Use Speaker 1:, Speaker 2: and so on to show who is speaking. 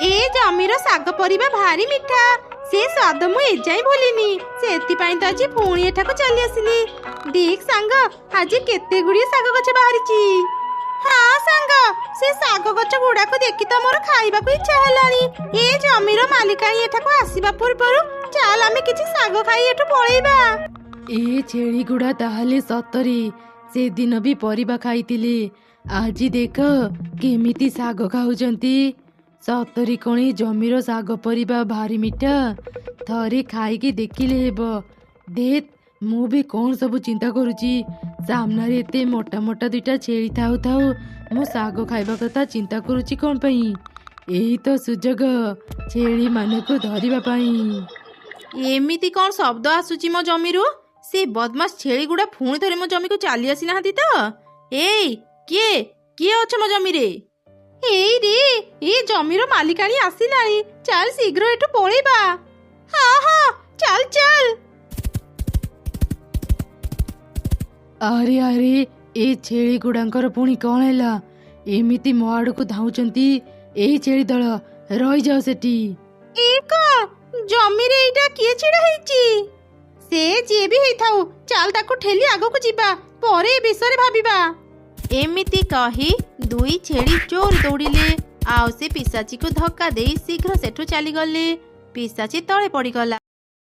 Speaker 1: ए जमीर शाग परिबा भारी मिठा से स्वाद मु एजाई भूलिनी सेतिपाई तो आज पुणी एठाको चली आसिली। देख सांग आज केते गुड़ी शाग गछ बाहरिची। हाँ सांग से शाग गछ गुड़ा को देखि तो मोर खाइबा को इच्छा हलानी। ए जमीर मालिकाई एठाको आसीबा पूर्वरु चाल आमे किछि शाग खाई एठु पळेबा।
Speaker 2: ए छेड़ी गुड़ा ताहले सतरी से दिन भी परिबा खाइतिले आज देख केमिति शाग खाउजंती। सतरी कणी जमीर शाग परिबा भारी मिठा थरे खाइकी देखिले हेब। देख मु भी कौन सब चिंता करुची सामने एते मोटा मोटा दुईटा छेड़ी थाउ थाउ मु शाग खाइबा कथा चिंता करुची कौन पई। एही तो सुजोग छेड़ी मानकु धरिबा पई।
Speaker 1: एमिति कौन शब्द आसुची मो जमीरु से बदमाश छेड़ी गुड़ा पुणी थरे मो जमी को चली आसी नाहांती तो। ए किए किए अछ मो जमी रे। एई रे ए जमीर मालिकाणी आसिलाणी चल शीघ्र एठु पळेबा। हाँ हाँ चल चल।
Speaker 2: अरे अरे ए छेड़ी गुड़ांकर पुणी कौन हैला एमिति मो आड़कू धाउचंती। ए छेड़ी दल रही जाओ सेठी।
Speaker 1: एक जमी रे एटा किए छिड़ा हेची से जे भी हेई थाउ चल ताको ठेली आगो को जीबा परे विषय भाबिबा। एमिति कही दुई छेड़ी जोर दौड़िले आउ से पिसाची को धक्का दे शीघ्र सेठु चली गले। पिसाची तळे पड़ी गला।